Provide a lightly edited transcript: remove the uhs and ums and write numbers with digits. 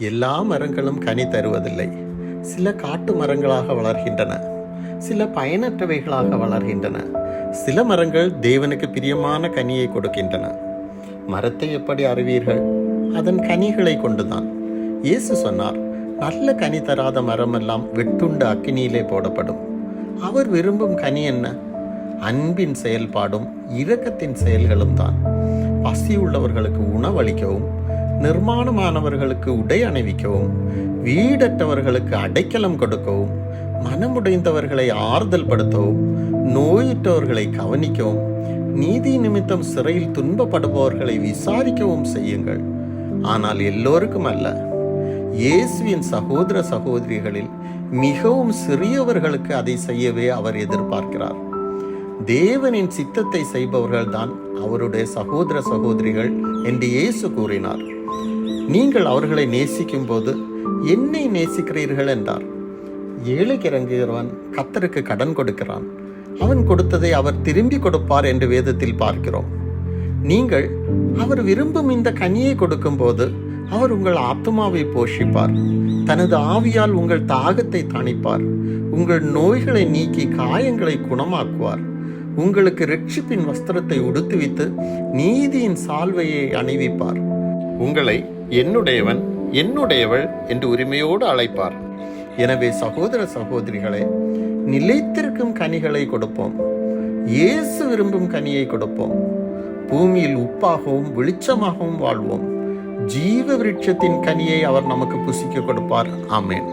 எல்லா மரங்களும் கனி தருவதில்லை. சில காட்டு மரங்களாக வளர்கின்றன, சில பயனற்றவைகளாக வளர்கின்றன. சில மரங்கள் தேவனுக்கு பிரியமான கனியை கொடுக்கின்றன. மரத்தை எப்படி அறிவீர்கள்? அதன் கனிகளை கொண்டுதான். இயேசு சொன்னார், நல்ல கனி தராத மரமெல்லாம் வெட்டுண்டு அக்கினியிலே போடப்படும். அவர் விரும்பும் கனி என்ன? அன்பின் செயல்பாடும் இரக்கத்தின் செயல்களும் தான். பசி உள்ளவர்களுக்கு உணவளிக்கவும், நிர்மாணமானவர்களுக்கு உடை அணிவிக்கவும், வீடற்றவர்களுக்கு அடைக்கலம் கொடுக்கவும், மனமுடைந்தவர்களை ஆறுதல் படுத்தவும், நோயுற்றவர்களை கவனிக்கவும், நீதி நிமித்தம் சிறையில் துன்பப்படுபவர்களை விசாரிக்கவும் செய்யுங்கள். ஆனால் எல்லோருக்கும் அல்ல, இயேசுவின் சகோதர சகோதரிகளில் மிகவும் சிறியவர்களுக்கு அதை செய்யவே அவர் எதிர்பார்க்கிறார். தேவனின் சித்தத்தை செய்பவர்கள் தான் அவருடைய சகோதர சகோதரிகள் என்று இயேசு கூறினார். நீங்கள் அவர்களை நேசிக்கும் போது என்னை நேசிக்கிறீர்கள் என்றார். ஏழைக்கு இறங்குகிறவன் கர்த்தருக்கு கடன் கொடுக்கிறான். அவன் கொடுத்ததை அவர் திரும்பி கொடுப்பார் என்று வேதத்தில் பார்க்கிறோம். நீங்கள் அவர் விரும்பும் இந்த கனியை கொடுக்கும் போது அவர் உங்கள் ஆத்துமாவை போஷிப்பார். தனது ஆவியால் உங்கள் தாகத்தை தணிப்பார். உங்கள் நோய்களை நீக்கி காயங்களை குணமாக்குவார். உங்களுக்கு இரட்சிப்பின் வஸ்திரத்தை உடுத்துவித்து நீதியின் சால்வையை அணிவிப்பார். உங்களை என்னுடையவன், என்னுடையவள் என்று உரிமையோடு அழைப்பார். எனவே சகோதர சகோதரிகளே, நிலைத்திருக்கும் கனிகளை கொடுப்போம். இயேசு விரும்பும் கனியை கொடுப்போம். பூமியில் உப்பாகவும் வெளிச்சமாகவும் வாழ்வோம். ஜீவ விருட்சத்தின் கனியை அவர் நமக்கு புசிக்க கொடுப்பார். ஆமென்.